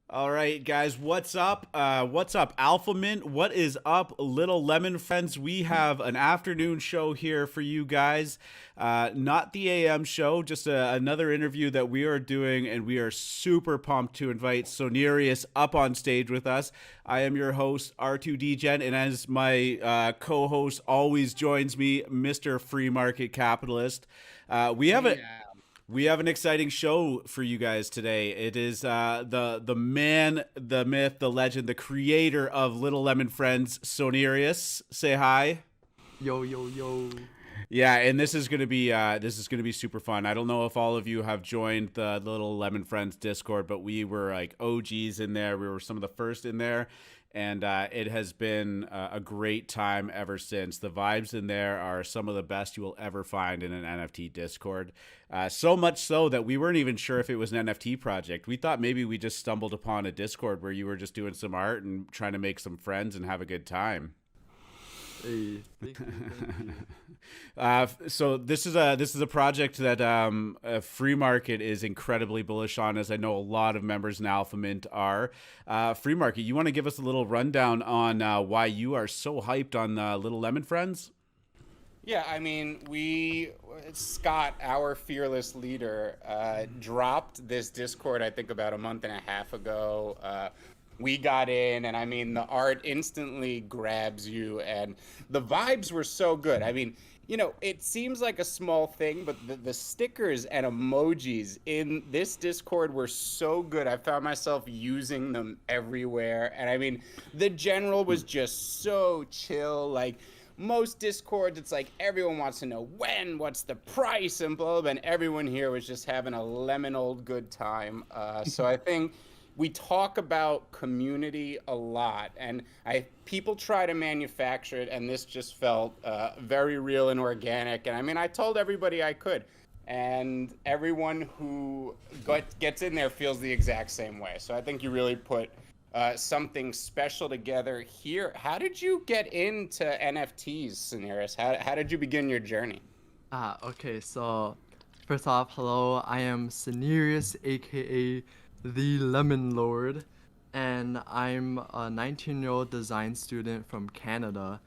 All right, guys, what's up? What's up, Alpha Mint? What is up, Little Lemon friends? We have an afternoon show here for you guys. Not the AM show, just another interview that we are doing, and we are super pumped to invite Sonerius up on stage with us. I am your host, R2Degen, and as my co-host always joins me, Mr. Free Market Capitalist. We have a Yeah. we have an exciting show for you guys today. It is the man, the myth, the legend, the creator of Little Lemon Friends, Sonerius. Say hi. Yo, yo, yo. Yeah, and this is gonna be super fun. I don't know if all of you have joined the Little Lemon Friends Discord, but we were like OGs in there. We were some of the first in there, and it has been a great time ever since. The vibes in there are some of the best you will ever find in an NFT Discord. So much so that we weren't even sure if it was an NFT project. We thought maybe we just stumbled upon a Discord where you were just doing some art and trying to make some friends and have a good time. Hey, thank you, thank you. So this is a project that Free Market is incredibly bullish on, as I know a lot of members in Alpha Mint are. Free Market, you want to give us a little rundown on why you are so hyped on Little Lemon Friends? Yeah, I mean, Scott, our fearless leader, dropped this Discord, I think, about a month and a half ago. We got in, and I mean, the art instantly grabs you, and the vibes were so good. I mean, it seems like a small thing, but the stickers and emojis in this Discord were so good. I found myself using them everywhere. And I mean, the general was just so chill. Like, most Discords, it's like everyone wants to know what's the price, and blah, blah, and everyone here was just having a lemon old good time. So I think we talk about community a lot, and people try to manufacture it, and this just felt very real and organic. And I mean, I told everybody I could, and everyone who gets in there feels the exact same way. So I think you really put something special together here. How did you get into NFTs, Scenaris? How did you begin your journey? Okay, so first off, hello, I am Cenerius, aka the Lemon Lord, and I'm a 19-year-old design student from Canada.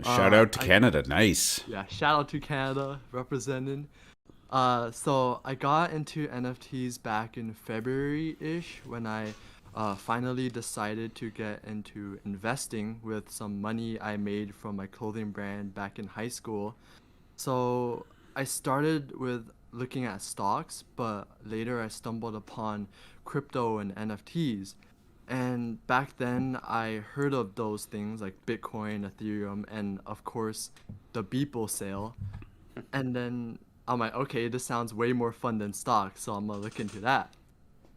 Shout out to I Canada, nice. Yeah, shout out to Canada representing. So I got into NFTs back in February-ish when I finally decided to get into investing with some money I made from my clothing brand back in high school. So I started with looking at stocks, but later I stumbled upon crypto and NFTs. And back then I heard of those things like Bitcoin, Ethereum, and of course the Beeple sale. And then I'm like, okay, this sounds way more fun than stocks, so I'm gonna look into that.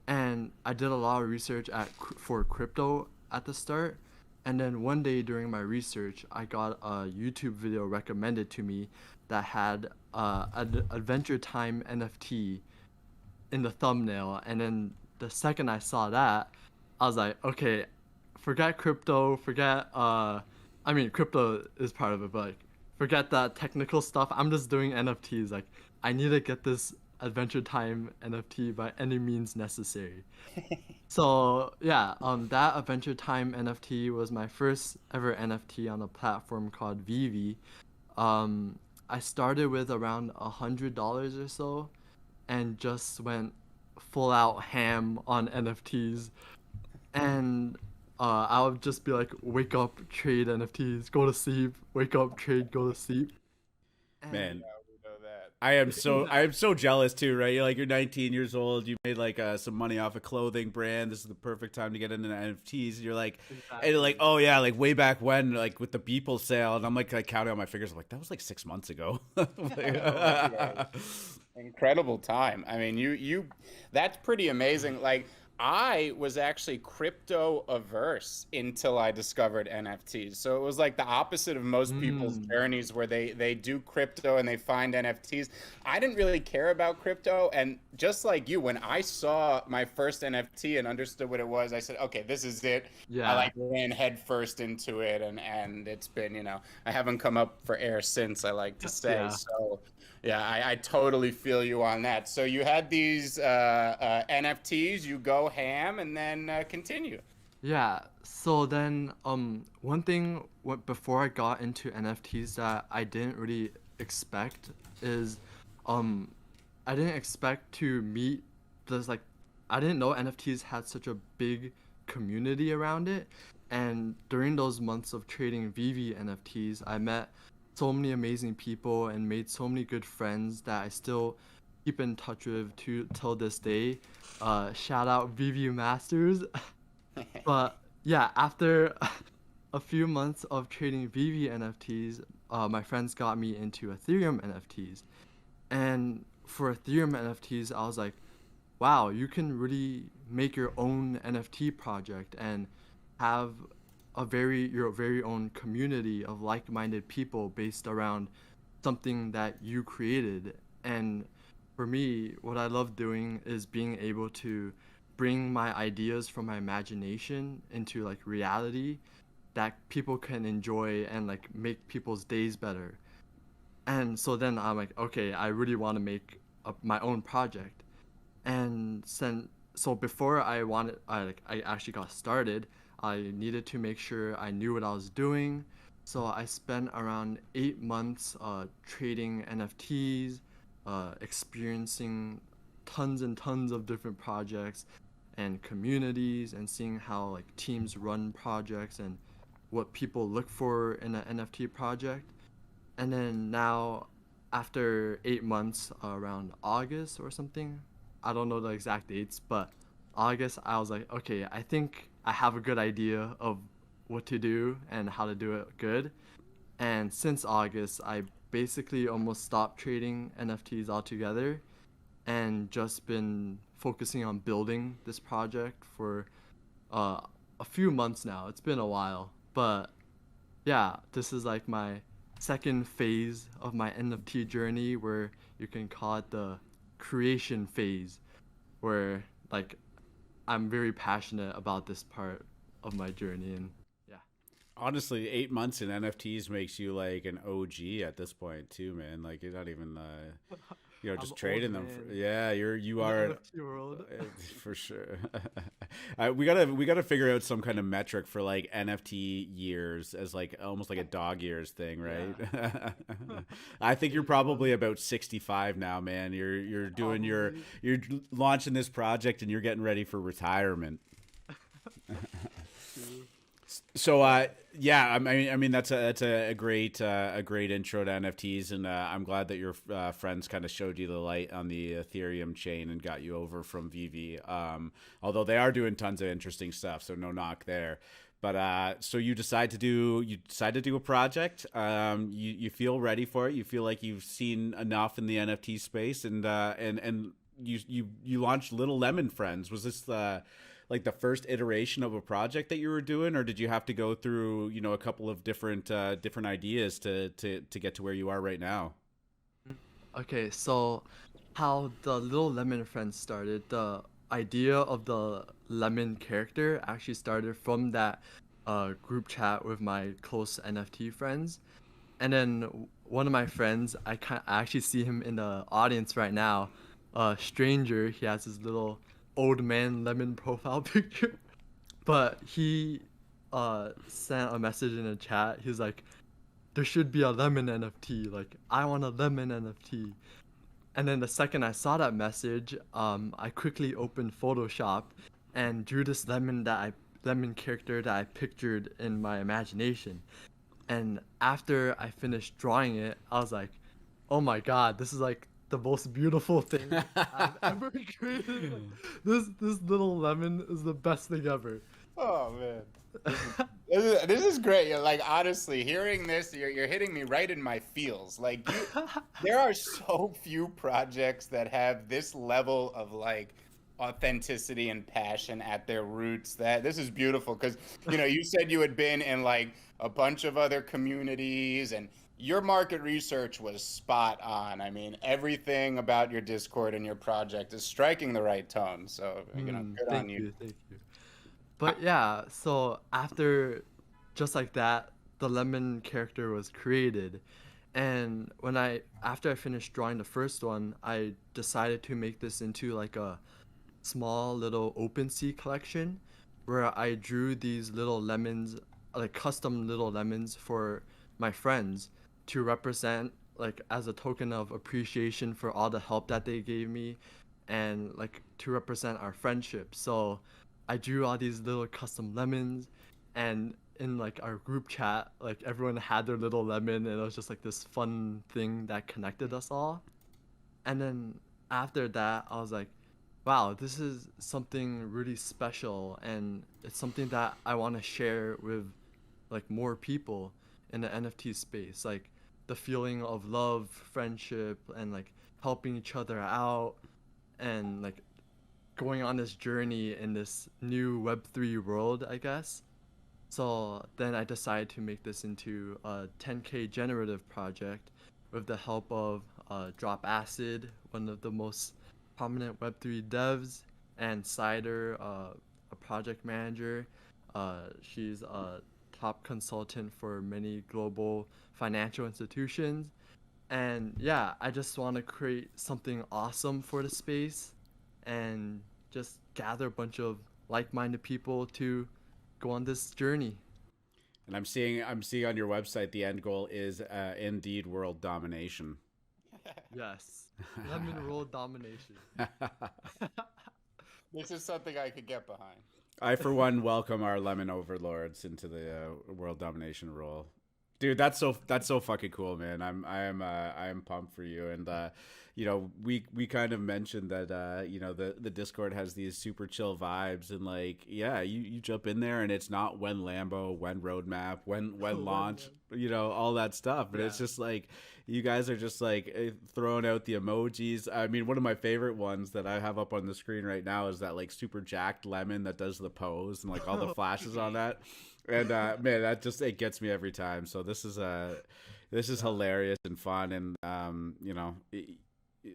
And I did a lot of research for crypto at the start. And then one day during my research, I got a YouTube video recommended to me that had an Adventure Time NFT in the thumbnail. And then the second I saw that, I was like, okay, forget crypto, I mean, crypto is part of it, but like, forget that technical stuff. I'm just doing NFTs. Like, I need to get this Adventure Time NFT by any means necessary. So yeah, that Adventure Time NFT was my first ever NFT on a platform called Vivi. I started with around $100 or so, and just went full out ham on NFTs. And I would just be like, wake up, trade NFTs, go to sleep, wake up, trade, go to sleep. And Man, We know that. I am so jealous too, right? You're 19 years old. You made like some money off a clothing brand. This is the perfect time to get into NFTs. And you're like, exactly. oh yeah, like way back when, like with the Beeple sale. And I'm like counting on my fingers. I'm like, that was like 6 months ago. Yeah, incredible time. I mean, that's pretty amazing. Like, I was actually crypto averse until I discovered NFTs. So it was like the opposite of most people's Mm, journeys where they do crypto and they find NFTs. I didn't really care about crypto, and just like you, when I saw my first NFT and understood what it was, I said, okay, this is it. I yeah. like ran head first into it, and it's been, I haven't come up for air since, I like to say. Yeah. So yeah, I totally feel you on that. So you had these NFTs. You go go ham and then continue. Yeah, so then one thing before I got into NFTs that I didn't really expect is um I didn't expect to meet this like I didn't know NFTs had such a big community around it. And during those months of trading VV NFTs, I met so many amazing people and made so many good friends that I still keep in touch with to till this day. Shout out VV Masters. But yeah, after a few months of trading VV NFTs, my friends got me into Ethereum NFTs. And for Ethereum NFTs, I was like, wow, you can really make your own NFT project and have your very own community of like-minded people based around something that you created. And for me, what I love doing is being able to bring my ideas from my imagination into like reality that people can enjoy and like make people's days better. And so then I'm like, okay, I really want to make my own project. And so before I actually got started, I needed to make sure I knew what I was doing. So I spent around 8 months trading NFTs, experiencing tons and tons of different projects and communities, and seeing how like teams run projects and what people look for in an NFT project. And then now, after 8 months, around August or something, I don't know the exact dates, but August, I was like, okay, I think I have a good idea of what to do and how to do it good. And since August, I basically almost stopped trading NFTs altogether and just been focusing on building this project for a few months now. It's been a while, but yeah, this is like my second phase of my NFT journey, where you can call it the creation phase, where like I'm very passionate about this part of my journey. And yeah. Honestly, 8 months in NFTs makes you like an OG at this point too, man. Like you're not even I'm just old trading them. man Yeah, you in the are NFT world. for sure. We gotta figure out some kind of metric for like NFT years as like almost like a dog years thing, right? Yeah. I think you're Pretty fun. probably about 65 now, man. You're doing Probably. you're launching this project and you're getting ready for retirement. True. So But yeah, I mean that's a great intro to NFTs, and I'm glad that your friends kind of showed you the light on the Ethereum chain and got you over from VV. Although they are doing tons of interesting stuff, so no knock there. But so you decide to do a project. You feel ready for it. You feel like you've seen enough in the NFT space, and you launched Little Lemon Friends. Was this like the first iteration of a project that you were doing, or did you have to go through a couple of different ideas to get to where you are right now? okay, so how the Little Lemon Friends started, the idea of the lemon character actually started from that group chat with my close NFT friends. And then one of my friends, I actually see him in the audience right now. Stranger, he has his little old man lemon profile picture. But he sent a message in a chat. He's like, there should be a lemon NFT. Like, I want a lemon NFT. And then the second I saw that message, I quickly opened Photoshop and drew this lemon character that I pictured in my imagination. And after I finished drawing it, I was like, "Oh my God, this is like the most beautiful thing I've ever created. Like, this little lemon is the best thing ever." Oh man, this is great. Like honestly, hearing this, you're hitting me right in my feels. Like there are so few projects that have this level of like authenticity and passion at their roots. That this is beautiful because you said you had been in like a bunch of other communities and your market research was spot on. I mean, everything about your Discord and your project is striking the right tone. So, good on Thank you. you, thank you. But yeah, so after just like that, the lemon character was created. And after I finished drawing the first one, I decided to make this into like a small little OpenSea collection where I drew these little lemons, like custom little lemons for my friends to represent like as a token of appreciation for all the help that they gave me and like to represent our friendship. So I drew all these little custom lemons and in like our group chat, like everyone had their little lemon and it was just like this fun thing that connected us all. And then after that, I was like, wow, this is something really special and it's something that I want to share with like more people in the NFT space. Like the feeling of love, friendship, and like helping each other out and like going on this journey in this new Web3 world, I guess. So then I decided to make this into a 10K generative project with the help of Drop Acid, one of the most prominent Web3 devs, and Cider, a project manager. She's a top consultant for many global financial institutions. And yeah, I just want to create something awesome for the space and just gather a bunch of like-minded people to go on this journey. And I'm seeing on your website the end goal is indeed world domination. Yes. Lemon roll domination. This is something I could get behind. I, for one, welcome our lemon overlords into the world domination role. Dude, that's so fucking cool, man. I am pumped for you, and you know, we kind of mentioned that you know, the Discord has these super chill vibes, and like, yeah, you jump in there, and it's not when Lambo, when roadmap, when launch, you know, all that stuff, but it's just like you guys are just like throwing out the emojis. I mean, one of my favorite ones that I have up on the screen right now is that like super jacked lemon that does the pose and like all the flashes on that. And man, that just it gets me every time. So this is hilarious and fun, and you know,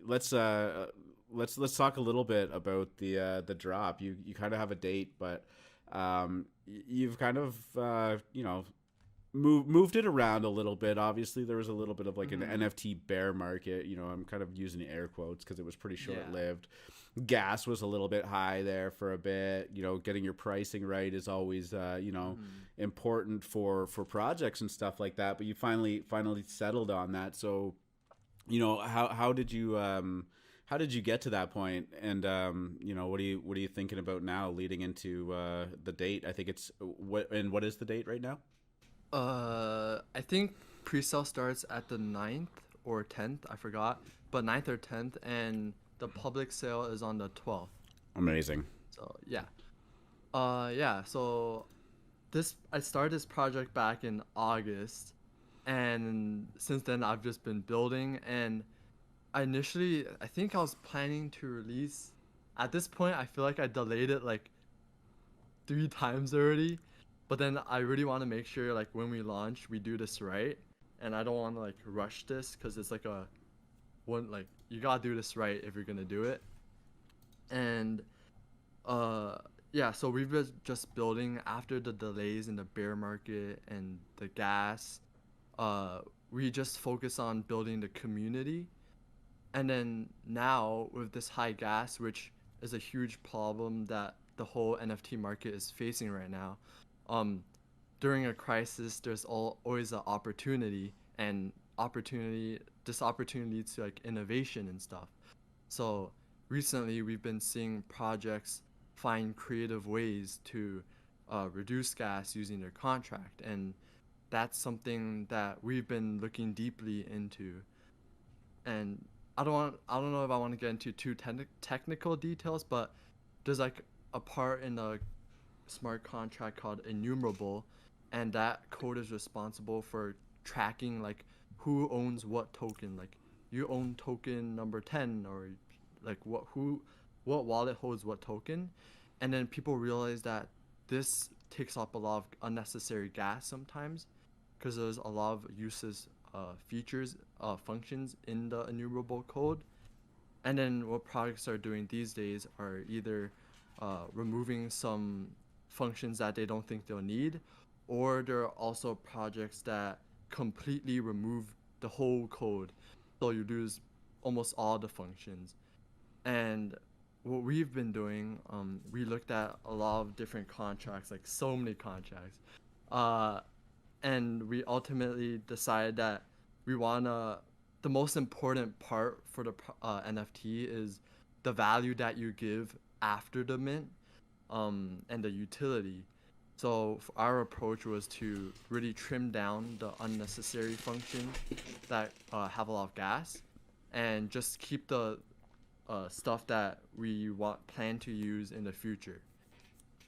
let's talk a little bit about the drop. You kind of have a date, but you've kind of you know, moved it around a little bit. Obviously, there was a little bit of like an NFT bear market. You know, I'm kind of using air quotes because it was pretty short lived. Gas was a little bit high there for a bit. You know, getting your pricing right is always you know, important for projects and stuff like that. But you finally settled on that. So, you know, how did you get to that point? And you know, what are you thinking about now leading into the date? I think it's what is the date right now? I think pre-sale starts at the 9th or 10th, I forgot, but 9th or 10th, and the public sale is on the 12th. Amazing. So yeah. Yeah, so I started this project back in August, and since then I've just been building, and I think I was planning to release, at this point I feel like I delayed it like 3 times already, but then I really want to make sure like when we launch we do this right, and I don't want to like rush this because it's like a one, like you gotta do this right if you're gonna do it. And uh yeah, so we've been just building after the delays in the bear market and the gas. uh we just focus on building the community, and then now with this high gas, which is a huge problem that the whole NFT market is facing right now, um, during a crisis, there's always an opportunity, and this opportunity leads to like innovation and stuff. So recently, we've been seeing projects find creative ways to reduce gas using their contract, and that's something that we've been looking deeply into. And I don't know if I want to get into too technical details, but there's like a part in the smart contract called enumerable, and that code is responsible for tracking like who owns what token. Like you own token number 10, or like what wallet holds what token. And then people realize that this takes up a lot of unnecessary gas sometimes, because there's a lot of uses, features, functions in the enumerable code. And then what projects are doing these days are either removing some functions that they don't think they'll need, or there are also projects that completely remove the whole code, so you lose almost all the functions. And what we've been doing, we looked at a lot of different contracts, like so many contracts, uh, and we ultimately decided that we wanna. The most important part for the NFT is the value that you give after the mint, and the utility. So our approach was to really trim down the unnecessary functions that have a lot of gas, and just keep the stuff that we plan to use in the future.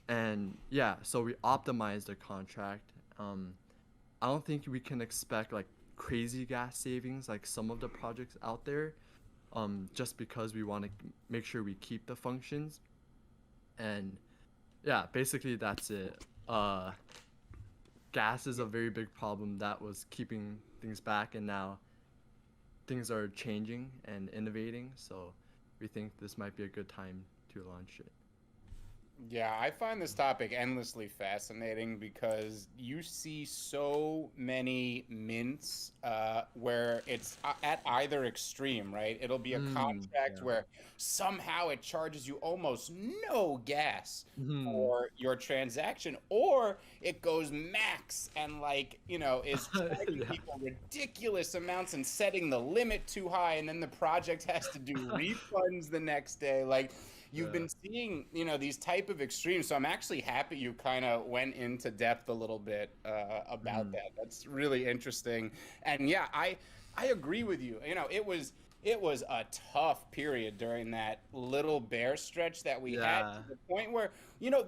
And yeah, so we optimized the contract. I don't think we can expect like crazy gas savings like some of the projects out there, just because we want to make sure we keep the functions. And yeah, basically that's it. Gas is a very big problem that was keeping things back, and now things are changing and innovating. So we think this might be a good time to launch it. Yeah, I find this topic endlessly fascinating because you see so many mints where it's at either extreme, right? It'll be a contract Yeah. where somehow it charges you almost no gas for your transaction, or it goes max and like, is charging Yeah. people ridiculous amounts and setting the limit too high, and then the project has to do refunds the next day. Like, you've been seeing, these type of extremes. So I'm actually happy you kind of went into depth a little bit about that. That's really interesting. And yeah, I agree with you. It was a tough period during that little bear stretch that we had, Yeah. to the point where,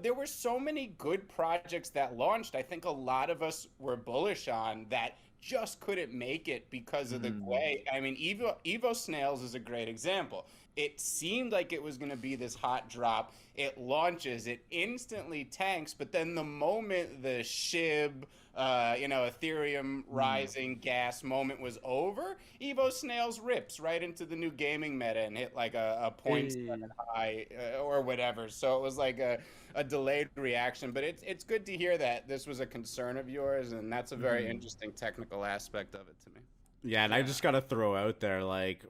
there were so many good projects that launched. I think a lot of us were bullish on that just couldn't make it because of the way. I mean, Evo Snails is a great example. It seemed like it was going to be this hot drop. It launches, it instantly tanks, but then the moment the SHIB, Ethereum rising gas moment was over, Evo Snails rips right into the new gaming meta and hit like a point Hey. high or whatever. So it was like a delayed reaction, but it's good to hear that this was a concern of yours, and that's a very interesting technical aspect of it to me. Yeah, and I just got to throw out there, like,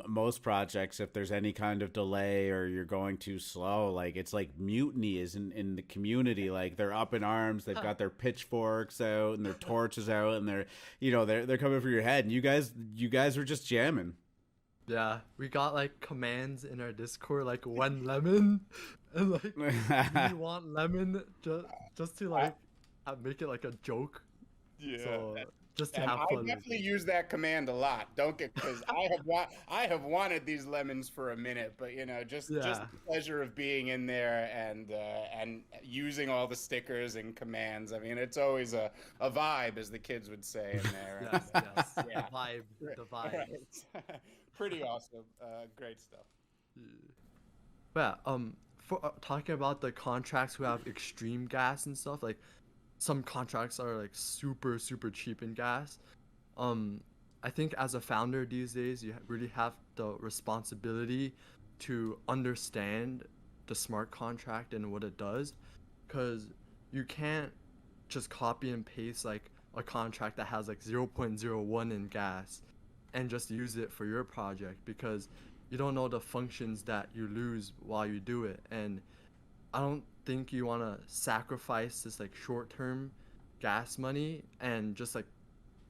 most projects, if there's any kind of delay or you're going too slow, like, it's like mutiny is in the community. Like, they're up in arms, they've got their pitchforks out and their torches out, and they're coming for your head. And you guys were just jamming. Yeah, we got like commands in our Discord like one lemon, and like we want lemon just to like make it like a joke. Yeah. So just to And have I fun with definitely it. use that command a lot. Don't get, because I have wanted these lemons for a minute, but just Yeah. the pleasure of being in there and using all the stickers and commands. I mean, it's always a vibe, as the kids would say in there. Yes, yes. Yeah. The vibe, the vibe. Right. Pretty awesome. Great stuff. Yeah. For talking about the contracts who have extreme gas and stuff, like some contracts are like super super cheap in gas. I think as a founder these days, you really have the responsibility to understand the smart contract and what it does, because you can't just copy and paste like a contract that has like 0.01 in gas and just use it for your project, because you don't know the functions that you lose while you do it. And I don't think you want to sacrifice this like short-term gas money and just like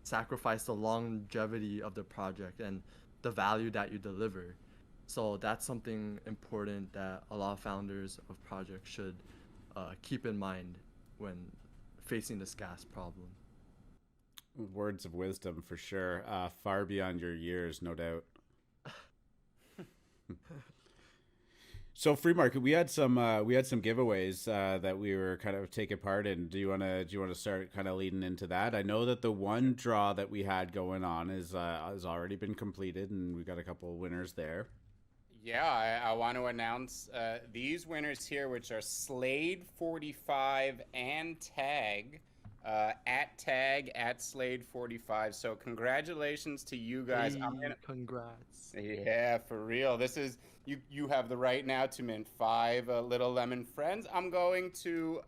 sacrifice the longevity of the project and the value that you deliver. So that's something important that a lot of founders of projects should keep in mind when facing this gas problem. Words of wisdom for sure. Far beyond your years, no doubt. So Free Market, we had some giveaways that we were kind of taking part in. Do you wanna start kind of leading into that? I know that the one draw that we had going on has already been completed, and we got a couple of winners there. Yeah, I want to announce these winners here, which are Slade45 and Tag. At Slade45. So congratulations to you guys. Hey, congrats. Yeah, for real. This is you have the right now to mint 5 little lemon friends. I'm going to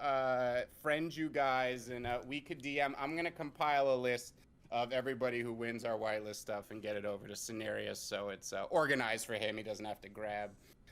friend you guys, and we could DM. I'm gonna compile a list of everybody who wins our whitelist stuff and get it over to Scenarius, so it's organized for him. He doesn't have to grab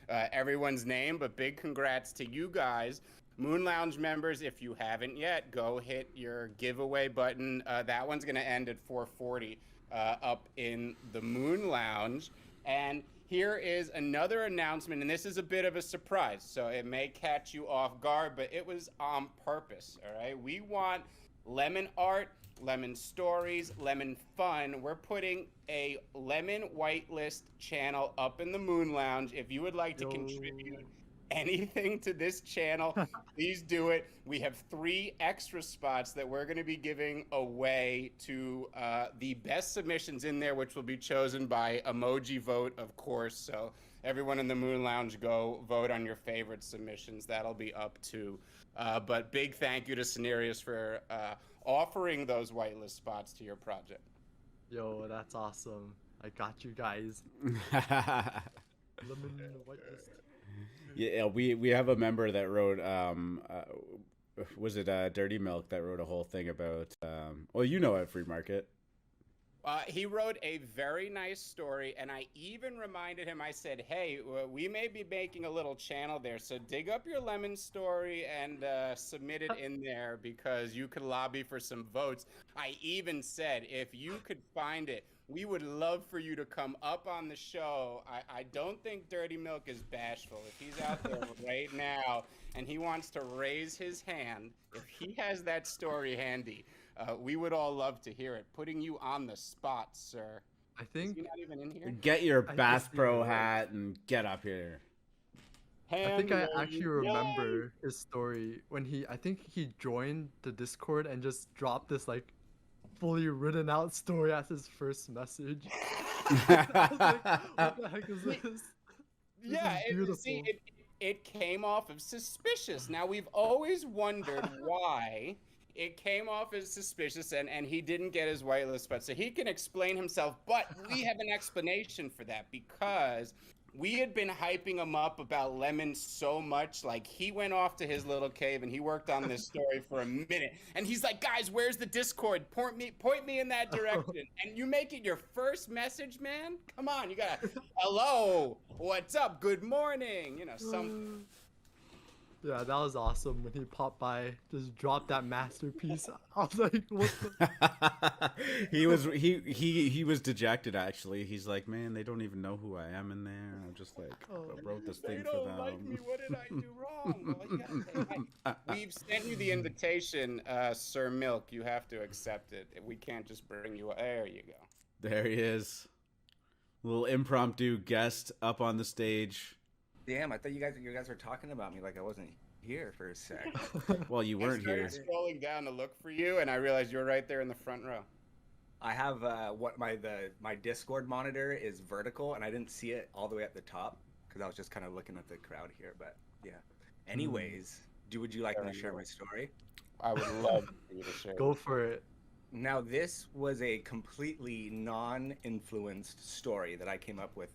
everyone's name, but big congrats to you guys. Moon Lounge members, if you haven't yet, go hit your giveaway button. That one's going to end at 4:40 up in the Moon Lounge. And here is another announcement, and this is a bit of a surprise, so it may catch you off guard, but it was on purpose, all right? We want lemon art, lemon stories, lemon fun. We're putting a lemon whitelist channel up in the Moon Lounge. If you would like to contribute anything to this channel, please do it. We have 3 extra spots that we're going to be giving away to the best submissions in there, which will be chosen by emoji vote, of course. So everyone in the Moon Lounge, go vote on your favorite submissions. That'll be up too. But big thank you to Scenarius for offering those whitelist spots to your project. Yo, that's awesome. I got you guys. Lemon whitelist. Yeah, we have a member that wrote, was it Dirty Milk that wrote a whole thing about, well, you know at Free Market. He wrote a very nice story, and I even reminded him, I said, hey, we may be making a little channel there, so dig up your lemon story and submit it in there because you could lobby for some votes. I even said, if you could find it, we would love for you to come up on the show. I don't think Dirty Milk is bashful. If he's out there right now and he wants to raise his hand, if he has that story handy, we would all love to hear it. Putting you on the spot, sir. I think. Is he not even in here? Get your Bass Pro hat and get up here. I think I actually remember his story when I think he joined the Discord and just dropped this like fully written out story as his first message. I was like, what the heck is this? Yeah, it came off of suspicious. Now, we've always wondered why it came off as suspicious and he didn't get his whitelist spot. So he can explain himself, but we have an explanation for that because we had been hyping him up about Lemon so much. Like, he went off to his little cave and he worked on this story for a minute. And he's like, guys, where's the Discord? Point me in that direction. And you make it your first message, man? Come on, you gotta, hello, what's up, good morning, you know, some. Yeah, that was awesome when he popped by, just dropped that masterpiece. I was like, what the? he was dejected actually. He's like, man, they don't even know who I am in there. I'm just like, I wrote this thing for them. They don't like me. What did I do wrong? Well, you gotta say hi. We've sent you the invitation, Sir Milk. You have to accept it. We can't just bring you. There you go. There he is. Little impromptu guest up on the stage. Damn, I thought you guys were talking about me like I wasn't here for a sec. Well, you weren't here. I started scrolling down to look for you, and I realized you were right there in the front row. I have my Discord monitor is vertical, and I didn't see it all the way at the top because I was just kind of looking at the crowd here. But yeah. Anyways, would you like me to share my story? I would love for you to share. Go for it. Now, this was a completely non-influenced story that I came up with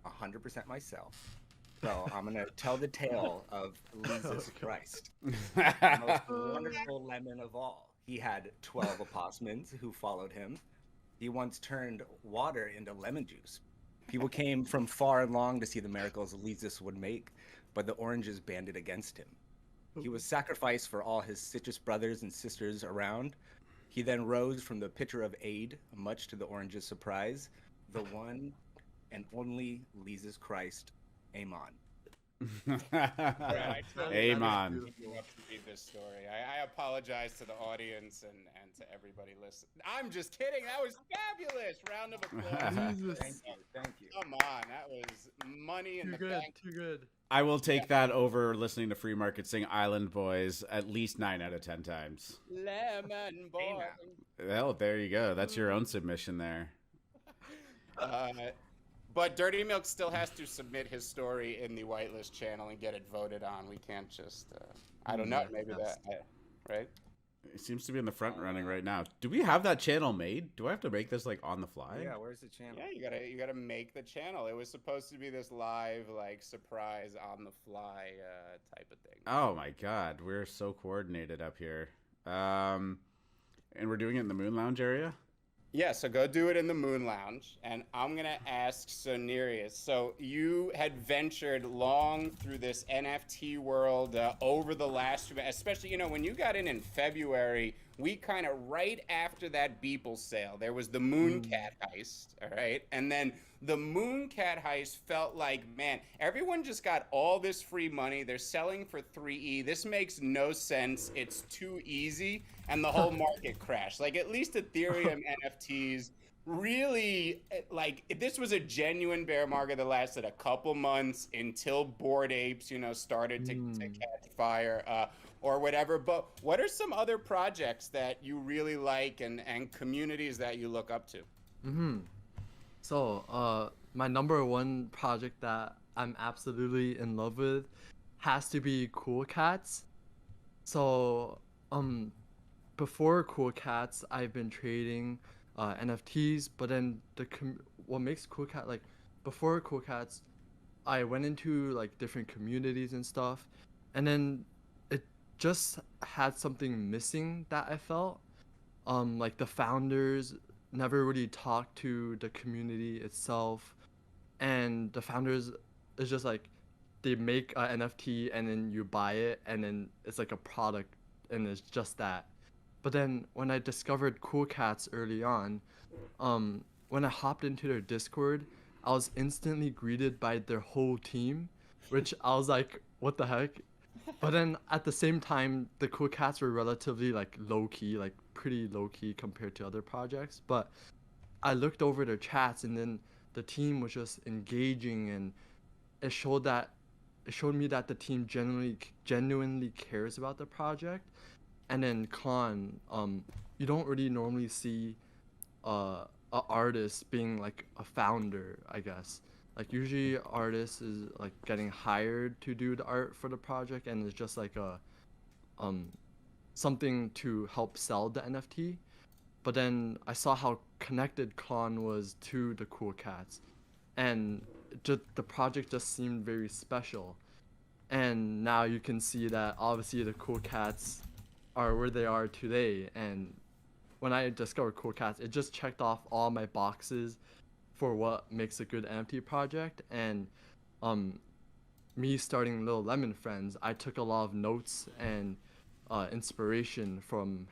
100% myself. So I'm going to tell the tale of Jesus Christ, the most wonderful lemon of all. He had 12 apostments who followed him. He once turned water into lemon juice. People came from far and long to see the miracles Jesus would make, but the oranges banded against him. He was sacrificed for all his citrus brothers and sisters around. He then rose from the pitcher of aid, much to the oranges' surprise. The one and only Jesus Christ. Amen. Amen. Read this story. I apologize to the audience and to everybody listening. I'm just kidding. That was fabulous. Round of applause. Thank you. Come on, that was money in the bank. Too good. I will take that over listening to Free Market sing Island Boys at least 9 out of 10 times. Lemon boy. Well, there you go. That's your own submission there. But Dirty Milk still has to submit his story in the whitelist channel and get it voted on. We can't just, I don't know, maybe that, right? It seems to be in the front running right now. Do we have that channel made? Do I have to make this like on the fly? Yeah, where's the channel? Yeah, you gotta make the channel. It was supposed to be this live, like, surprise on the fly type of thing. Oh my God, we're so coordinated up here. And we're doing it in the Moon Lounge area? Yeah, so go do it in the Moon Lounge. And I'm going to ask Sonirius. So you had ventured long through this NFT world over the last, especially, when you got in February, we kind of right after that Beeple sale, there was the Mm. Mooncat heist, all right? And then the Mooncat heist felt like, man, everyone just got all this free money. They're selling for 3E. This makes no sense. It's too easy. And the whole market crashed. Like, at least Ethereum NFTs really, like, this was a genuine bear market that lasted a couple months until Bored Apes, started to Mm. catch fire. Or whatever. But what are some other projects that you really like and communities that you look up to? Mm-hmm. So, my number one project that I'm absolutely in love with has to be Cool Cats. So, um, before Cool Cats, I've been trading NFTs, but then what makes Cool Cat like before Cool Cats, I went into like different communities and stuff, and then it just had something missing that I felt. Like the founders never really talked to the community itself, and the founders is just like they make a NFT and then you buy it and then it's like a product and it's just that. But then when I discovered Cool Cats early on, when I hopped into their Discord, I was instantly greeted by their whole team, which I was like, what the heck? But then at the same time, the Cool Cats were relatively like low key, like pretty low key compared to other projects. But I looked over their chats and then the team was just engaging and it showed that it showed me that the team genuinely cares about the project. And then you don't really normally see a artist being like a founder, I guess. Like usually artists is like getting hired to do the art for the project and it's just like a um something to help sell the NFT. But then I saw how connected Klon was to the Cool Cats, and just the project just seemed very special. And now you can see that obviously the Cool Cats are where they are today. And when I discovered Cool Cats, it just checked off all my boxes for what makes a good NFT project. And um, me starting Little Lemon Friends, I took a lot of notes and inspiration from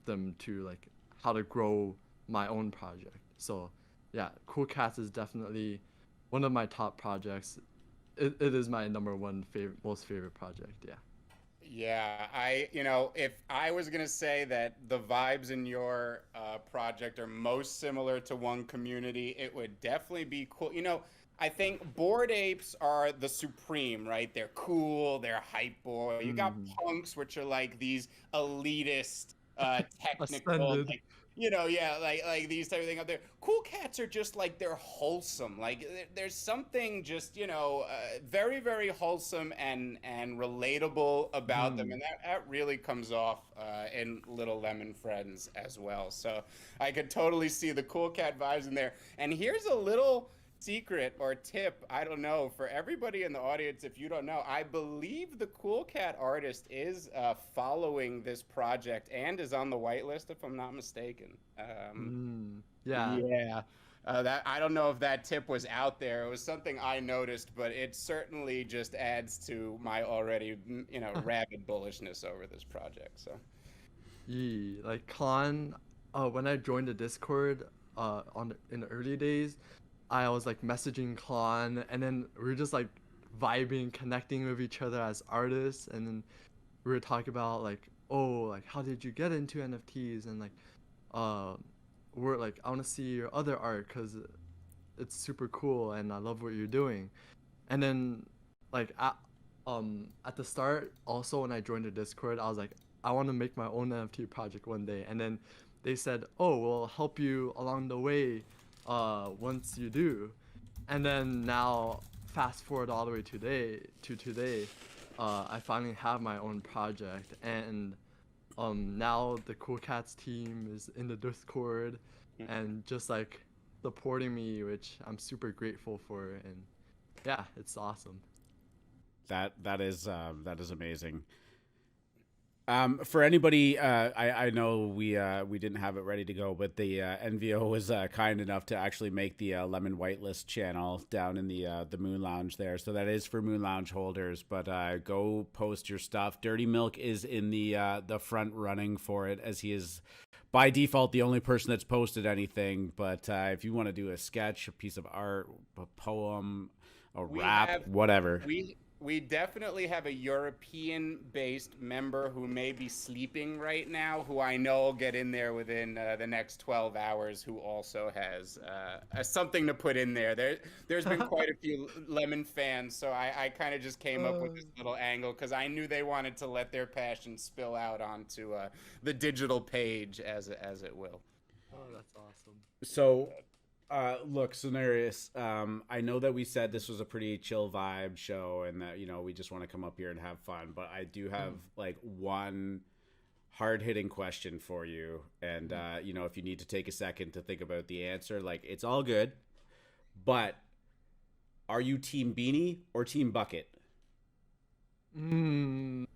them to like how to grow my own project. So yeah, Cool Cats is definitely one of my top projects. It is my number one favorite, most favorite project. Yeah. Yeah, if I was gonna say that the vibes in your project are most similar to one community, it would definitely be cool. I think Bored Apes are the supreme, right? They're cool, they're hype boy. You got Mm-hmm. punks, which are like these elitist, technical, Ascended. like yeah, like these type of thing out there. Cool Cats are just like they're wholesome. Like there's something just very very wholesome and relatable about them, Mm. and that really comes off in Little Lemon Friends as well. So I could totally see the Cool Cat vibes in there. And here's a little secret or tip, I don't know, for everybody in the audience, if you don't know, I believe the Cool Cat artist is following this project and is on the whitelist, if I'm not mistaken. Mm. Yeah. Yeah. That I don't know if that tip was out there. It was something I noticed, but it certainly just adds to my already, rabid bullishness over this project. So, Yeah. Like Khan, when I joined the Discord, in the early days, I was like messaging Klon, and then we were just like vibing, connecting with each other as artists, and then we were talking about like, oh, like how did you get into NFTs, and like, uh, we're like, I want to see your other art because it's super cool, and I love what you're doing, and then like at the start, also when I joined the Discord, I was like, I want to make my own NFT project one day, and then they said, oh, we'll help you along the way once you do. And then now, fast forward all the way today, I finally have my own project, and now the Cool Cats team is in the Discord, and just like supporting me, which I'm super grateful for, and yeah, it's awesome. That is amazing. For anybody, I know we didn't have it ready to go, but the NVO was kind enough to actually make the Lemon Whitelist channel down in the Moon Lounge there. So that is for Moon Lounge holders. But go post your stuff. Dirty Milk is in the front running for it, as he is by default the only person that's posted anything. But if you want to do a sketch, a piece of art, a poem, a rap, whatever. We definitely have a European-based member who may be sleeping right now, who I know will get in there within the next 12 hours, who also has something to put in there. There's been quite a few Lemon fans, so I kind of just came up with this little angle because I knew they wanted to let their passion spill out onto the digital page, as it will. Oh, that's awesome. So... look, Scenarius, I know that we said this was a pretty chill vibe show and that, we just want to come up here and have fun, but I do have like one hard-hitting question for you. And, if you need to take a second to think about the answer, like, it's all good, but are you Team Beanie or Team Bucket? That's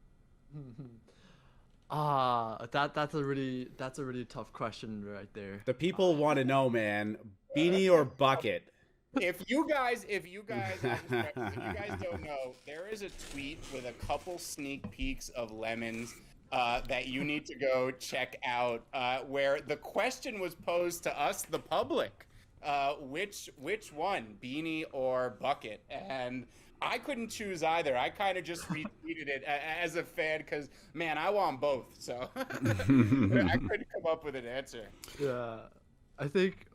a really tough question right there. The people want to know, man. Beanie or Bucket? If you guys don't know, there is a tweet with a couple sneak peeks of lemons that you need to go check out, where the question was posed to us, the public, which one, Beanie or Bucket? And I couldn't choose either. I kind of just retweeted it as a fan because, man, I want both. So I couldn't come up with an answer. Yeah, I think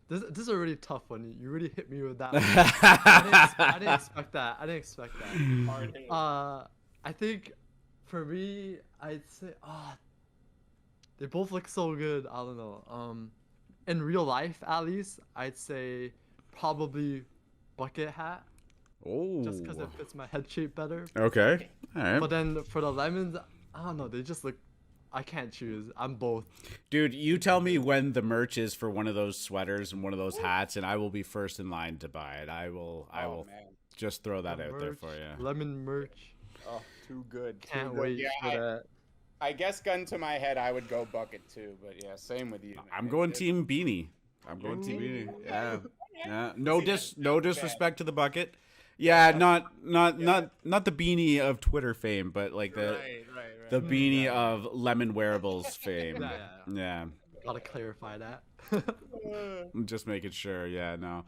this is a really tough one. You really hit me with that one. I didn't expect that. I think for me, I'd say they both look so good. I don't know. In real life, at least, I'd say probably Bucket Hat. Oh. Just because it fits my head shape better. Okay. All right. But then for the lemons, I don't know. They just look. I can't choose. I'm both. Dude, you tell me when the merch is for one of those sweaters and one of those hats, and I will be first in line to buy it. I will just throw that out there for you. Lemon merch. Oh, too good. Can't wait for that. I guess gun to my head, I would go Bucket too. But yeah, same with you. Man. I'm going Team Beanie. Team Beanie. Yeah. No disrespect to the Bucket. Yeah, not the Beanie of Twitter fame, but like the Beanie of Lemon Wearables fame. Yeah. Gotta clarify that. I'm just making sure. Yeah, no.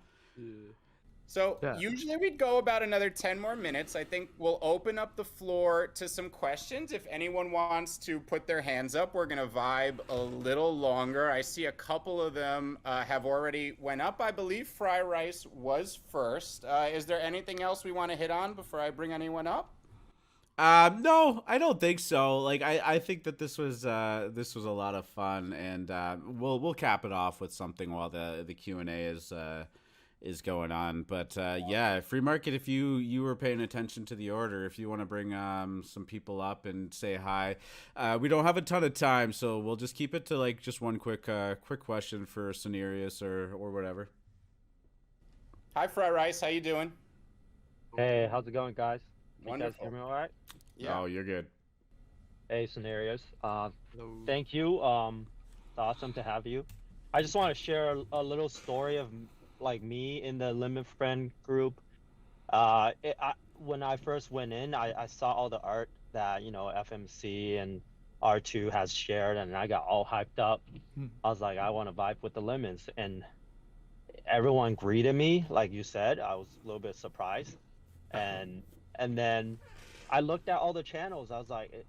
So usually we'd go about another 10 more minutes. I think we'll open up the floor to some questions. If anyone wants to put their hands up, we're going to vibe a little longer. I see a couple of them have already went up. I believe Fry Rice was first. Is there anything else we want to hit on before I bring anyone up? No, I don't think so. Like, I think that this was a lot of fun, and we'll cap it off with something while the Q&A is going on. But yeah, Free Market, if you were paying attention to the order, if you want to bring some people up and say hi, we don't have a ton of time, so we'll just keep it to like just one quick question for Scenarius or whatever. Hi, Fry Rice, how you doing? Hey, how's it going, guys? Wonderful. You guys hear me all right? Yeah. Oh, you're good. Hey, Scenarios. Thank you. It's awesome to have you. I just want to share a little story of like me in the Lemon Friend group. When I first went in, I saw all the art that FMC and R2 has shared, and I got all hyped up. I was like, I want to vibe with the lemons, and everyone greeted me like you said. I was a little bit surprised, and then I looked at all the channels. I was like, it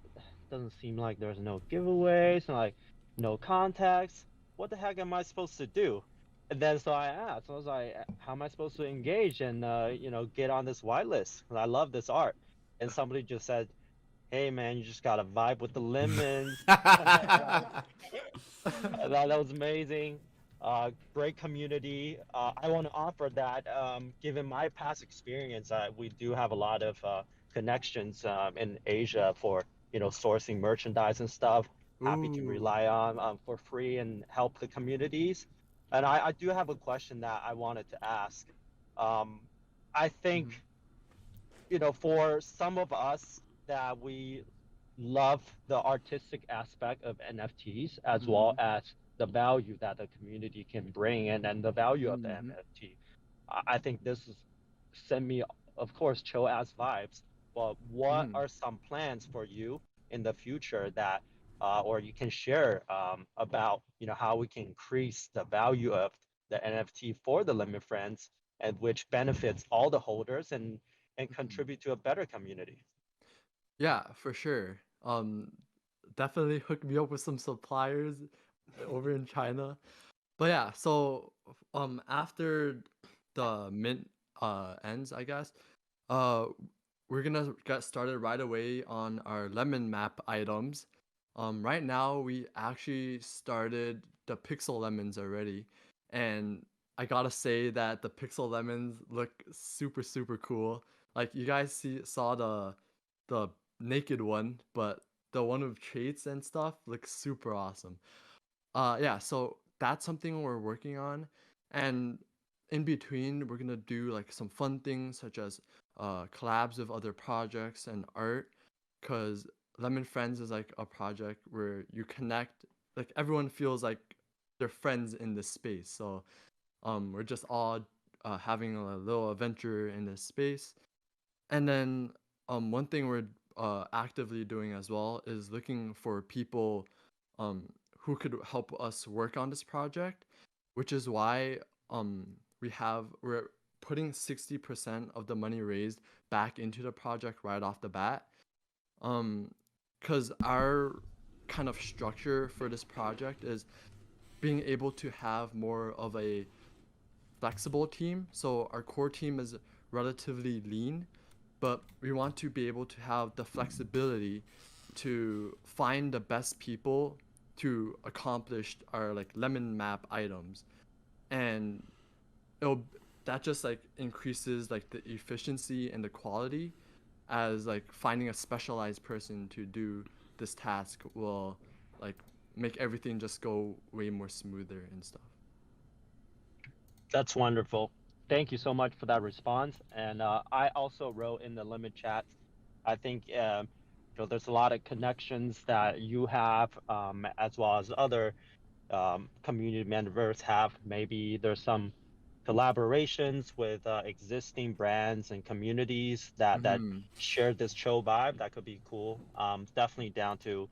doesn't seem like there's no giveaways, like no contacts. What the heck am I supposed to do? And then so I asked, I was like, how am I supposed to engage and, get on this whitelist? I love this art. And somebody just said, hey, man, you just got to vibe with the lemons. That was amazing. Great community. I want to offer that, given my past experience, we do have a lot of connections in Asia for, sourcing merchandise and stuff. Happy to rely on for free and help the communities. And I do have a question that I wanted to ask. I think, for some of us that we love the artistic aspect of NFTs as well as the value that the community can bring and the value of the NFT. I think this is send me, of course, chill ass vibes. But what are some plans for you in the future that, or you can share about, how we can increase the value of the NFT for the Lemon Friends, and which benefits all the holders and contribute to a better community. Yeah, for sure. Definitely hook me up with some suppliers over in China. But yeah, so after the mint ends, I guess, uh we're gonna get started right away on our lemon map items. Right now we actually started the pixel lemons already, and I gotta say that the pixel lemons look super super cool. Like you guys saw the naked one, but the one with traits and stuff looks super awesome. Yeah, so that's something we're working on, and in between we're gonna do like some fun things such as collabs with other projects and art, because Lemon Friends is like a project where you connect, like everyone feels like they're friends in this space. So we're just all having a little adventure in this space. And then one thing we're actively doing as well is looking for people um, who could help us work on this project, which is why we're putting 60% of the money raised back into the project right off the bat. Because our kind of structure for this project is being able to have more of a flexible team. So our core team is relatively lean, but we want to be able to have the flexibility to find the best people to accomplish our like lemon map items. And it'll that just like increases like the efficiency and the quality, as like finding a specialized person to do this task will like make everything just go way more smoother and stuff. That's wonderful. Thank you so much for that response. And I also wrote in the limit chat. I think there's a lot of connections that you have, as well as other community members have. Maybe there's some collaborations with existing brands and communities that share this chill vibe. That could be cool. Definitely down to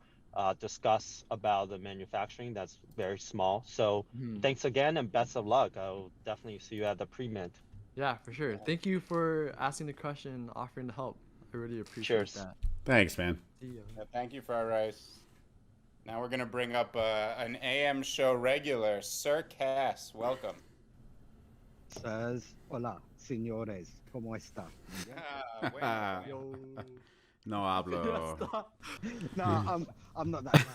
discuss about the manufacturing. That's very small. So thanks again and best of luck. I'll definitely see you at the pre-mint. Yeah, for sure. Thank you for asking the question and offering to help. I really appreciate Cheers. that. Thanks, man. See ya. Yeah, thank you, Fried Rice. Now we're gonna bring up an AM show regular, Sir Cass. Welcome. Sirs, hola, señores, ¿cómo está? Bueno. Yo. No hablo. Stop. No, I'm not that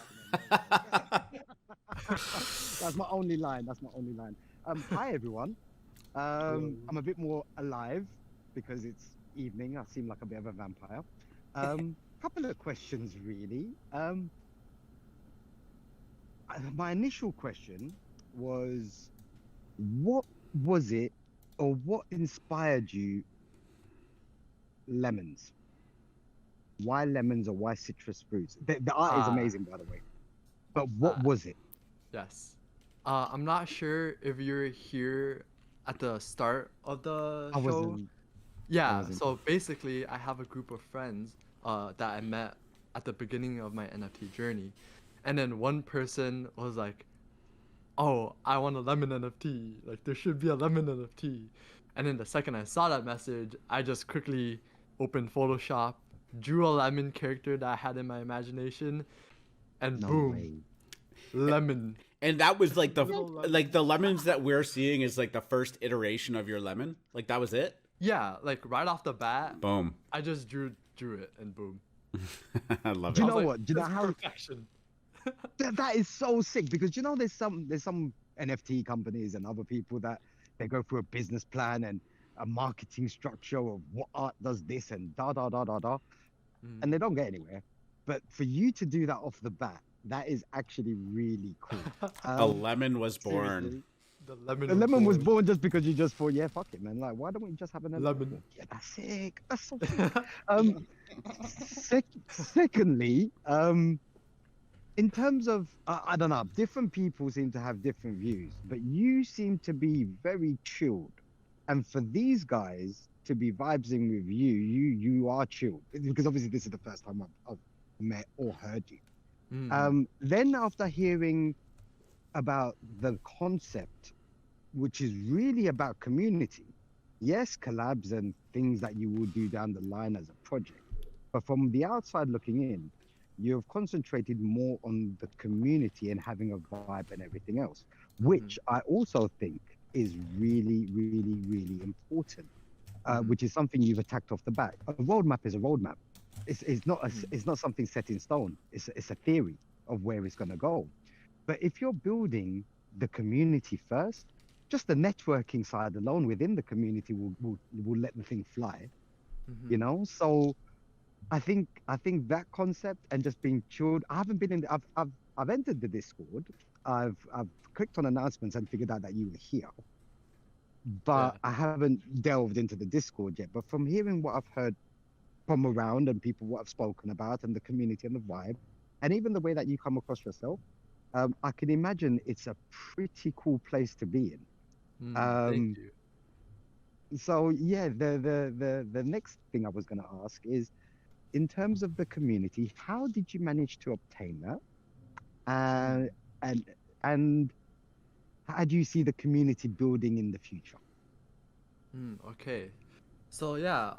bad. That's my only line. That's my only line. Hi everyone. I'm a bit more alive because it's evening. I seem like a bit of a vampire. Couple of questions really. My initial question was, what was it, or what inspired you? Lemons. Why lemons, or why citrus fruits? The art is amazing, by the way. But what was it? Yes. I'm not sure if you're here at the start of the I show. wasn't. Yeah, wasn't. so basically I have a group of friends that I met at the beginning of my NFT journey. And then one person was like, "Oh, I want a lemon NFT. Like there should be a lemon NFT." And then the second I saw that message, I just quickly opened Photoshop, drew a lemon character that I had in my imagination, and No boom, way. lemon. And that was like the Lemon. the lemons that we're seeing is like the first iteration of your lemon. Like that was it. Yeah, like right off the bat, Boom. I just drew it and boom. I love Do it. you know I was like, what? Do you know "This is how perfection." that is so sick? Because you know there's some NFT companies and other people that they go through a business plan and a marketing structure of what art does this and da da da da da, and they don't get anywhere. But for you to do that off the bat, that is actually really cool. A lemon was born. Seriously. The lemon. The lemon was born just because you just thought, yeah, fuck it, man. Like, why don't we just have another Lemon. Yeah, that's sick. That's so sick. Secondly, in terms of, I don't know, different people seem to have different views, but you seem to be very chilled. And for these guys to be vibing with you are chilled because obviously this is the first time I've met or heard you. Then after hearing about the concept, which is really about community, yes, collabs and things that you will do down the line as a project, but from the outside looking in, you've concentrated more on the community and having a vibe and everything else, which I also think is really, really, really important, which is something you've attacked off the bat. A roadmap is a roadmap. It's not something set in stone. It's a theory of where it's going to go. But if you're building the community first, just the networking side alone within the community will let the thing fly, you know? So I think that concept and just being chilled. I haven't been in. I've entered the Discord. I've clicked on announcements and figured out that you were here, but I haven't delved into the Discord yet. But from hearing what I've heard from around and people what I've spoken about and the community and the vibe, and even the way that you come across yourself, I can imagine it's a pretty cool place to be in. Thank you. So yeah, the next thing I was going to ask is, in terms of the community, how did you manage to obtain that? And how do you see the community building in the future? Okay. So yeah,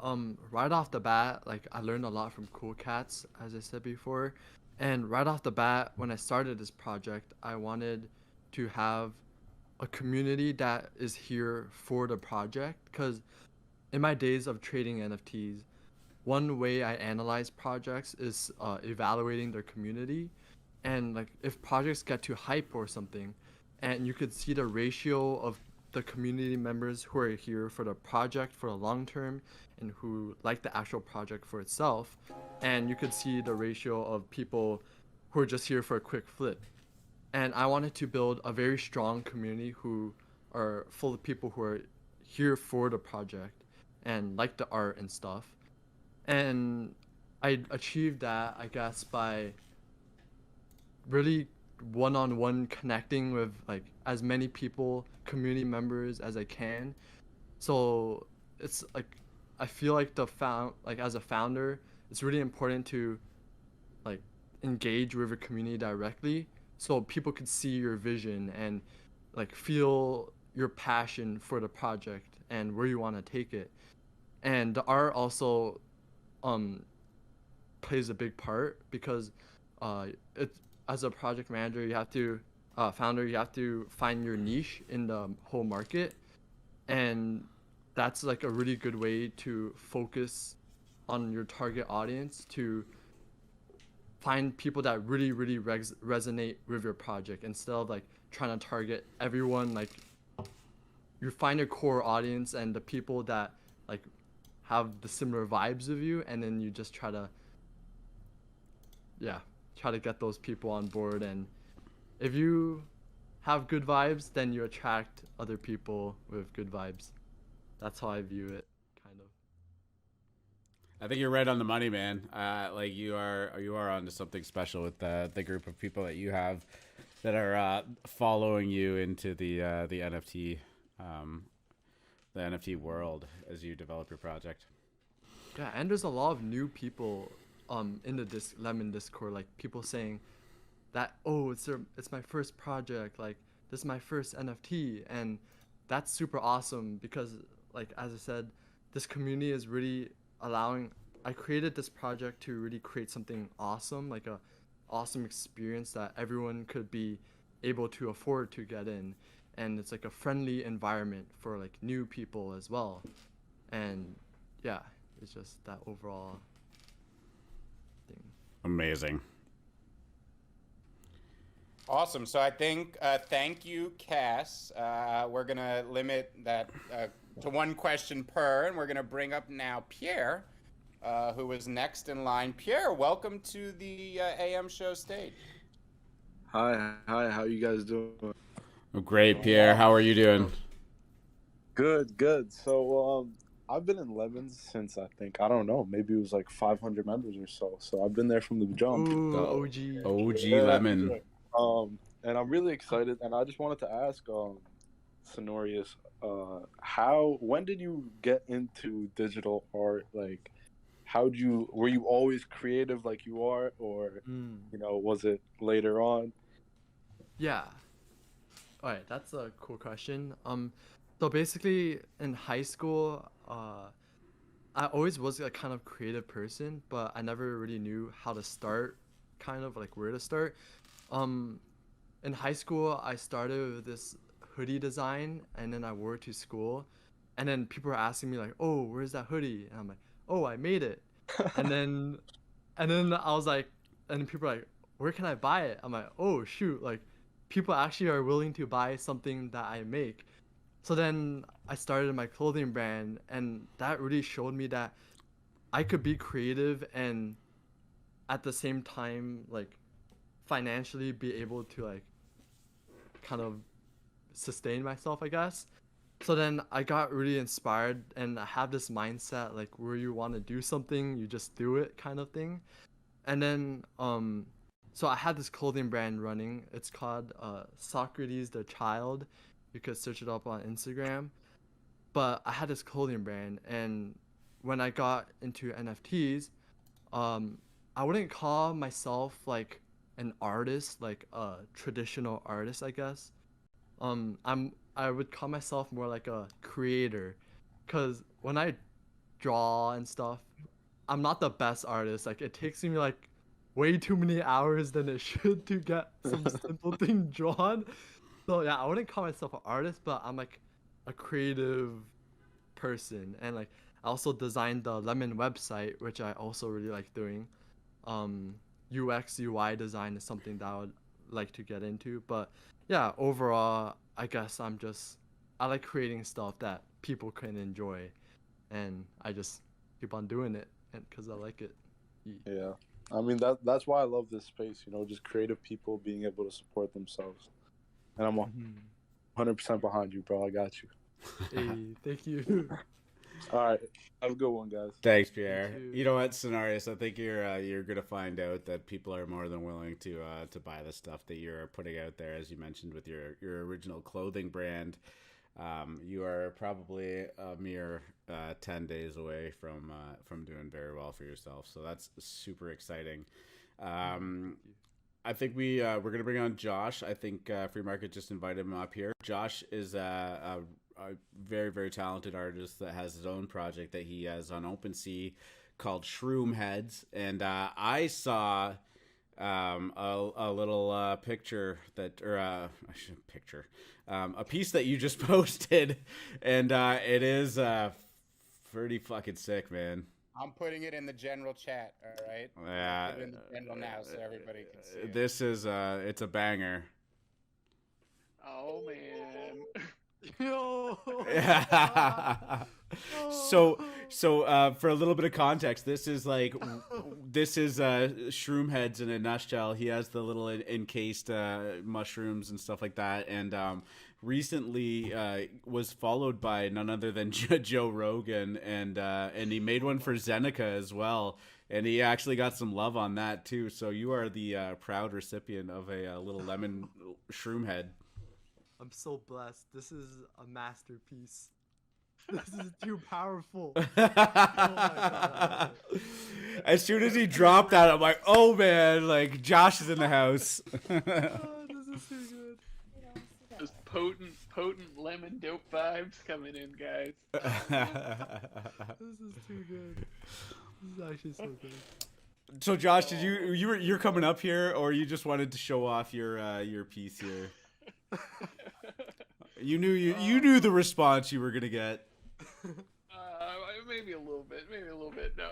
right off the bat, like I learned a lot from Cool Cats, as I said before. And right off the bat, when I started this project, I wanted to have a community that is here for the project. Because in my days of trading NFTs, one way I analyze projects is evaluating their community. And like if projects get too hype or something, and you could see the ratio of the community members who are here for the project for the long term and who like the actual project for itself, and you could see the ratio of people who are just here for a quick flip. And I wanted to build a very strong community who are full of people who are here for the project and like the art and stuff. And I achieved that, I guess, by really one-on-one connecting with like as many people, community members as I can. So it's like I feel like as a founder, it's really important to like engage with your community directly so people could see your vision and like feel your passion for the project and where you want to take it. And the art also plays a big part because as a project manager, you have to founder, you have to find your niche in the whole market, and that's like a really good way to focus on your target audience, to find people that really resonate with your project instead of like trying to target everyone. Like you find your core audience and the people that like have the similar vibes of you, and then you just try to get those people on board. And if you have good vibes, then you attract other people with good vibes. That's how I view it, kind of. I think you're right on the money, man. Like you are onto something special with the group of people that you have that are following you into the NFT world as you develop your project. Yeah, and there's a lot of new people in the Lemon Discord, like people saying that, oh, it's my first project, like this is my first NFT, and that's super awesome because, like as I said, this community is really allowing. I created this project to really create something awesome, like a awesome experience that everyone could be able to afford to get in, and it's like a friendly environment for like new people as well. And yeah, it's just that overall thing. Amazing. Awesome. So I think, thank you, Cass. We're going to limit that to one question per, and we're going to bring up now Pierre, who was next in line. Pierre, welcome to the AM show stage. Hi, how you guys doing? Oh, great, Pierre. How are you doing? Good, good. So, I've been in Lemons since I think, I don't know, maybe it was like 500 members or so. So I've been there from the jump. Ooh, The OG. OG Lemon. And I'm really excited. And I just wanted to ask, Sonorius, when did you get into digital art? Like, were you always creative like you are, or, was it later on? Yeah. All right, that's a cool question. So basically in high school, I always was a kind of creative person, but I never really knew how to start, kind of like where to start. In high school, I started with this hoodie design, and then I wore it to school, and then people were asking me like, "Oh, where's that hoodie?" And I'm like, "Oh, I made it." and then, and then I was like, and then people were like, "Where can I buy it?" I'm like, "Oh shoot!" Like, people actually are willing to buy something that I make. So then I started my clothing brand, and that really showed me that I could be creative and at the same time like financially be able to like kind of sustain myself, I guess. So then I got really inspired, and I have this mindset like where you want to do something, you just do it kind of thing. And then so I had this clothing brand running. It's called Socrates the Child. You could search it up on Instagram. But I had this clothing brand, and when I got into NFTs, I wouldn't call myself like an artist, like a traditional artist, I guess. I would call myself more like a creator, cause when I draw and stuff, I'm not the best artist. Like, it takes me like way too many hours than it should to get some simple thing drawn. So yeah, I wouldn't call myself an artist, but I'm like a creative person. And like, I also designed the Lemon website, which I also really like doing. UX UI design is something that I would like to get into. But yeah, overall, I guess I like creating stuff that people can enjoy, and I just keep on doing it, and because I like it. Yeah. I mean, that's why I love this space, just creative people being able to support themselves. And I'm 100% behind you, bro. I got you. Hey, thank you. All right. Have a good one, guys. Thanks, Pierre. too. You know what, Sonarius? I think you're gonna find out that people are more than willing to buy the stuff that you're putting out there, as you mentioned with your original clothing brand. You are probably a mere 10 days away from doing very well for yourself. So that's super exciting. I think we're gonna bring on Josh. I think Free Market just invited him up here. Josh is a very, very talented artist that has his own project that he has on OpenSea called Shroom Heads, and I saw a little picture that, or I should picture, a piece that you just posted, and it is pretty fucking sick, man. I'm putting it in the general chat. All right. Yeah. Put it in the general now so everybody can see it. This is it's a banger. Oh man. Yo. So for a little bit of context, this is Shroom Heads in a nutshell. He has the little encased mushrooms and stuff like that, and recently was followed by none other than Joe Rogan, and he made one for Zeneca as well, and he actually got some love on that too. So you are the proud recipient of a little lemon shroom head. I'm so blessed. This is a masterpiece. This is too powerful. As soon as he dropped that, I'm like, oh man, like Josh is in the house. Oh, this is too good. Just potent lemon dope vibes coming in, guys. This is too good. This is actually so good. So Josh, did you're coming up here, or you just wanted to show off your piece here? You knew the response you were gonna get. Maybe a little bit. No.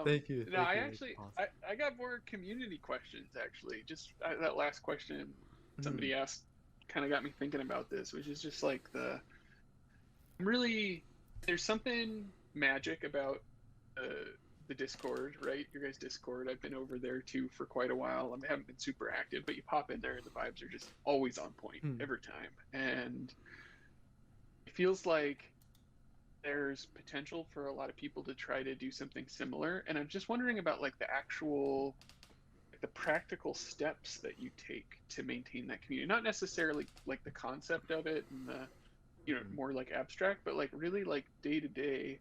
Thank you. No, Thank I you. actually, I got more community questions actually. Just that last question somebody asked kind of got me thinking about this, which is just like there's something magic about the Discord, right? Your guys' Discord. I've been over there too for quite a while. I haven't been super active, but you pop in there and the vibes are just always on point every time. And it feels like there's potential for a lot of people to try to do something similar. And I'm just wondering about like the actual, like the practical steps that you take to maintain that community. Not necessarily like the concept of it and the, you know, more like abstract, but like really like day to day.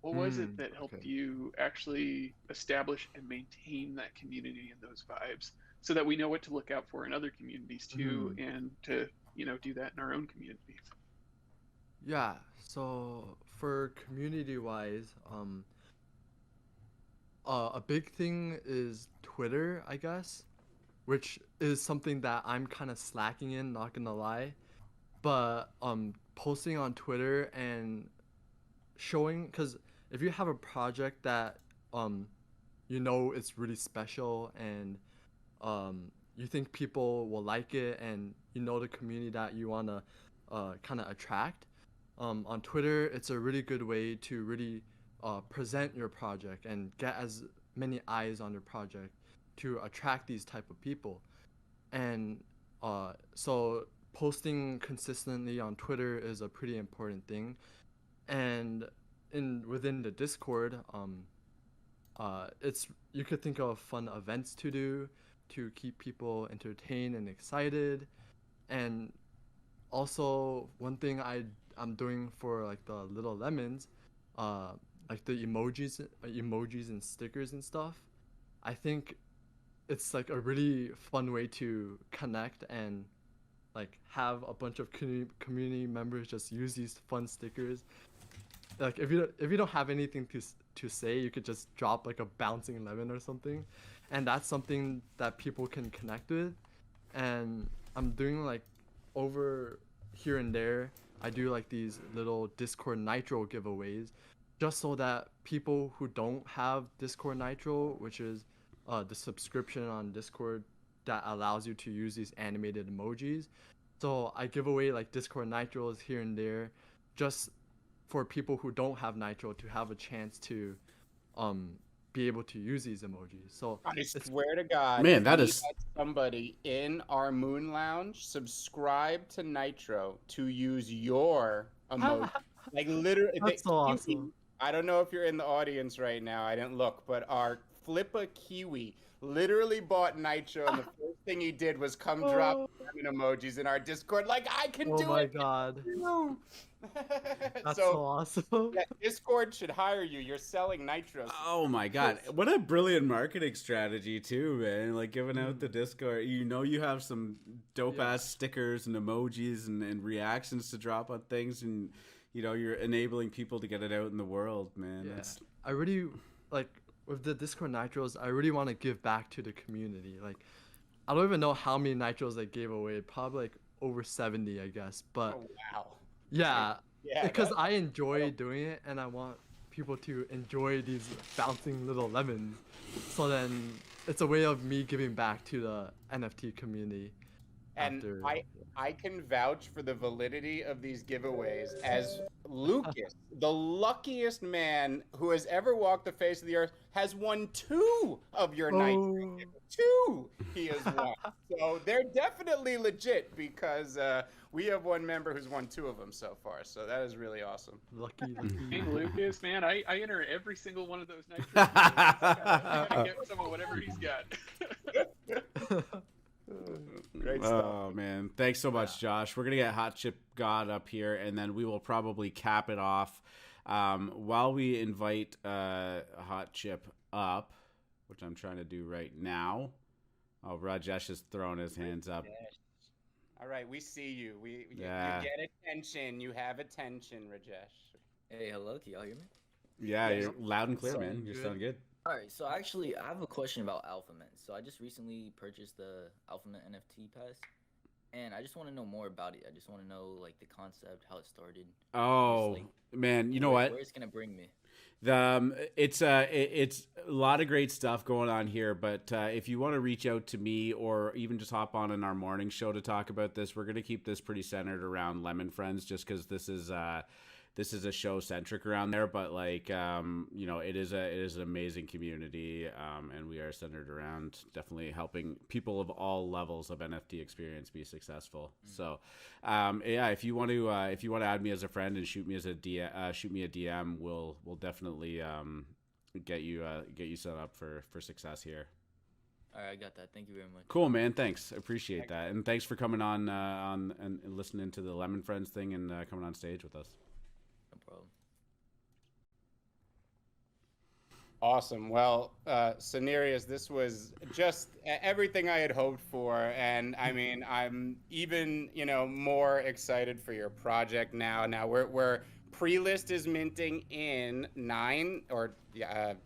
What was it that helped you actually establish and maintain that community and those vibes so that we know what to look out for in other communities too, and to, you know, do that in our own communities? Yeah, so for community-wise, a big thing is Twitter, I guess, which is something that I'm kind of slacking in, not gonna lie. But posting on Twitter and showing, because if you have a project that you know it's really special and you think people will like it and you know the community that you want to kind of attract, on Twitter it's a really good way to really present your project and get as many eyes on your project to attract these type of people. And so posting consistently on Twitter is a pretty important thing. And within the Discord, it's, you could think of fun events to do to keep people entertained and excited. And also one thing I'm doing for like the little lemons, like the emojis and stickers and stuff. I think it's like a really fun way to connect and like have a bunch of community members just use these fun stickers. Like if you don't have anything to say, you could just drop like a bouncing lemon or something, and that's something that people can connect with. And I'm doing like over here and there, I do like these little Discord Nitro giveaways, just so that people who don't have Discord Nitro, which is the subscription on Discord that allows you to use these animated emojis. So I give away like Discord Nitros here and there, just for people who don't have Nitro to have a chance to be able to use these emojis. So I swear to God, Man, that we is- had somebody in our Moon Lounge subscribe to Nitro to use your emoji. Like literally, That's so awesome. I don't know if you're in the audience right now. I didn't look, but our Flippa Kiwi literally bought Nitro, and the first thing he did was come drop lemon emojis in our Discord. Like, I can do it. Oh my god. That's so awesome. Yeah, Discord should hire you. You're selling Nitro. Oh my god, what a brilliant marketing strategy too, man. Like giving out the Discord, you know, you have some dope ass stickers and emojis and reactions to drop on things, and you know, you're enabling people to get it out in the world, man. Yeah. That's... I really, like, with the Discord Nitros, I really want to give back to the community. Like, I don't even know how many Nitros I gave away, probably like over 70, I guess. But Oh, wow. yeah, Yeah, because that- I enjoy doing it, and I want people to enjoy these bouncing little lemons. So then it's a way of me giving back to the NFT community. And after... I can vouch for the validity of these giveaways as Lucas, the luckiest man who has ever walked the face of the earth, has won 2 of your Nitro. 2 he has won. So they're definitely legit, because we have one member who's won 2 of them so far. So that is really awesome. Lucky. Hey, Lucas, man, I enter every single one of those Nitro. I gotta get some of whatever he's got. Great stuff. Oh man, thanks so much, Josh. We're gonna get Hot Chip God up here, and then we will probably cap it off while we invite Hot Chip up, which I'm trying to do right now. Oh, Rajesh is throwing his hands up. All right, we see you. You Yeah. get attention. You have attention, Rajesh. Hey, hello, can y'all hear me? Yeah, Yes. you're loud and clear, man. Sound You good. sound good. Alright, so actually, I have a question about AlphaMint. So I just recently purchased the AlphaMint NFT pass, and I just want to know more about it. I just want to know, like, the concept, how it started. Oh like, man, you know where what? it's gonna bring me. It's a lot of great stuff going on here, but if you want to reach out to me or even just hop on in our morning show to talk about this, we're going to keep this pretty centered around Lemon Friends, just because this is this is a show centric around there, but like you know, it is an amazing community, and we are centered around definitely helping people of all levels of NFT experience be successful. So yeah, if you want to add me as a friend and shoot me a DM, we'll definitely get you set up for success here. All right, I got that. Thank you very much. Cool, man. Thanks. Appreciate that. And thanks for coming on and listening to the Lemon Friends thing and coming on stage with us. No problem. Awesome. Well, Cenarius, this was just everything I had hoped for, and I mean, I'm even, you know, more excited for your project now. Now we're pre-list is minting in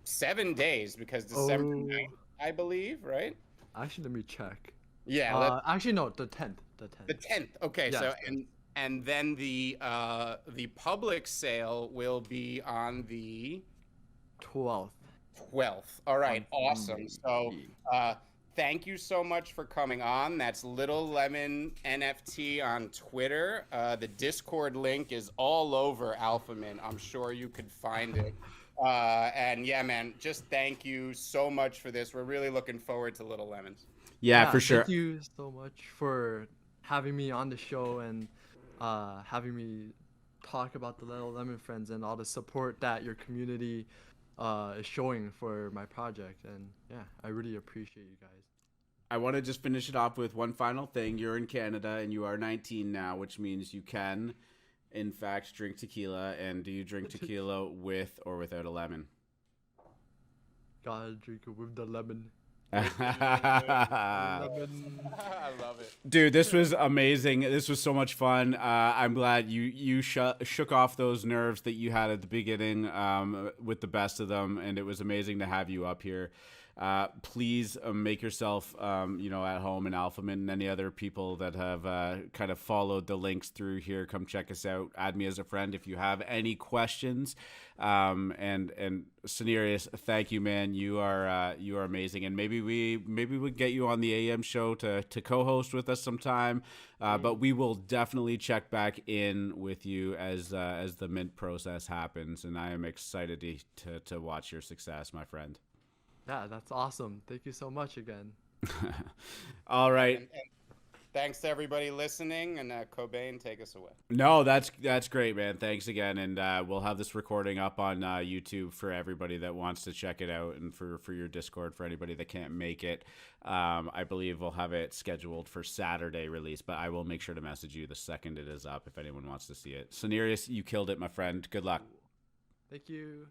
7 days because December 9th, I believe, right? Actually, let me check. Yeah. Actually, no, the 10th. The 10th. The 10th. Okay. Yes, So yes. and then the public sale will be on the 12th. 12th. All right. On Awesome. So thank you so much for coming on. That's Little Lemon NFT on Twitter. The Discord link is all over AlphaMint. I'm sure you could find it. And yeah, man, just thank you so much for this. We're really looking forward to Little Lemons. Yeah, for sure. Thank you so much for having me on the show and having me talk about the Little Lemon Friends and all the support that your community is showing for my project. And yeah, I really appreciate you guys. I want to just finish it off with one final thing. You're in Canada and you are 19 now, which means you can, in fact, drink tequila. And do you drink tequila with or without a lemon? Gotta drink it with the lemon. I love it. Dude, this was amazing. This was so much fun. I'm glad you shook off those nerves that you had at the beginning with the best of them, and it was amazing to have you up here. Please make yourself at home in AlphaMint, and any other people that have kind of followed the links through here, come check us out. Add me as a friend if you have any questions. And Cenarius, thank you, man. You are amazing, and maybe we get you on the AM show to co-host with us sometime. But we will definitely check back in with you as the mint process happens, and I am excited to watch your success, my friend. Yeah, that's awesome. Thank you so much again. All right. And thanks to everybody listening, and Cobain, take us away. No, that's great, man. Thanks again, and we'll have this recording up on YouTube for everybody that wants to check it out, and for your Discord for anybody that can't make it. I believe we'll have it scheduled for Saturday release, but I will make sure to message you the second it is up if anyone wants to see it. Cenarius, you killed it, my friend. Good luck. Thank you.